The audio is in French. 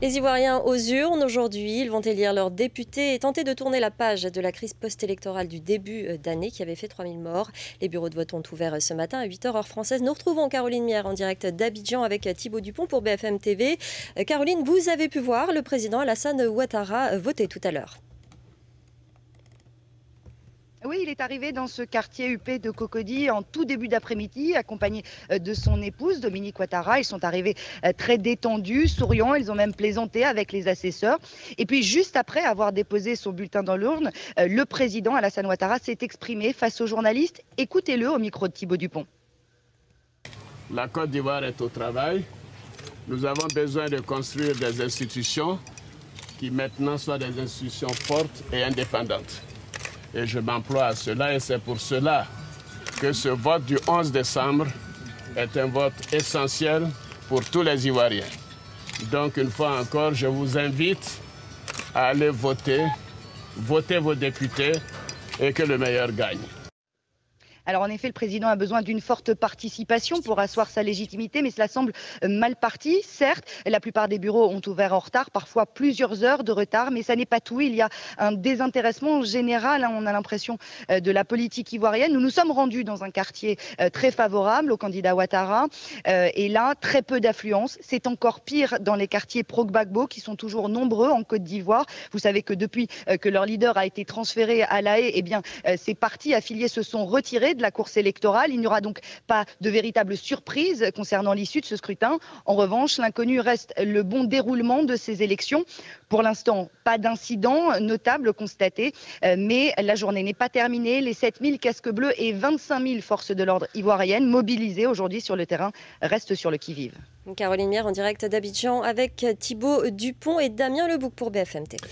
Les Ivoiriens aux urnes aujourd'hui, ils vont élire leurs députés et tenter de tourner la page de la crise post-électorale du début d'année qui avait fait 3000 morts. Les bureaux de vote ont ouvert ce matin à 8 h heure française. Nous retrouvons Caroline Mière en direct d'Abidjan avec Thibaut Dupont pour BFM TV. Caroline, vous avez pu voir le président Alassane Ouattara voter tout à l'heure. Oui, il est arrivé dans ce quartier huppé de Cocody en tout début d'après-midi, accompagné de son épouse Dominique Ouattara. Ils sont arrivés très détendus, souriants. Ils ont même plaisanté avec les assesseurs. Et puis, juste après avoir déposé son bulletin dans l'urne, le président Alassane Ouattara s'est exprimé face aux journalistes. Écoutez-le au micro de Thibaut Dupont. La Côte d'Ivoire est au travail. Nous avons besoin de construire des institutions qui maintenant soient des institutions fortes et indépendantes. Et je m'emploie à cela et c'est pour cela que ce vote du 11 décembre est un vote essentiel pour tous les Ivoiriens. Donc une fois encore, je vous invite à aller voter, voter vos députés et que le meilleur gagne. Alors en effet, le président a besoin d'une forte participation pour asseoir sa légitimité, mais cela semble mal parti. Certes, la plupart des bureaux ont ouvert en retard, parfois plusieurs heures de retard, mais ça n'est pas tout. Il y a un désintéressement général, on a l'impression, de la politique ivoirienne. Nous nous sommes rendus dans un quartier très favorable au candidat Ouattara, et là, très peu d'affluence. C'est encore pire dans les quartiers pro-Gbagbo, qui sont toujours nombreux en Côte d'Ivoire. Vous savez que depuis que leur leader a été transféré à La Haye, eh bien, ces partis affiliés se sont retirés de la course électorale. Il n'y aura donc pas de véritable surprise concernant l'issue de ce scrutin. En revanche, l'inconnu reste le bon déroulement de ces élections. Pour l'instant, pas d'incident notable constaté, mais la journée n'est pas terminée. Les 7000 casques bleus et 25 000 forces de l'ordre ivoiriennes mobilisées aujourd'hui sur le terrain restent sur le qui-vive. Caroline Mière en direct d'Abidjan avec Thibaut Dupont et Damien Lebouc pour BFM TV.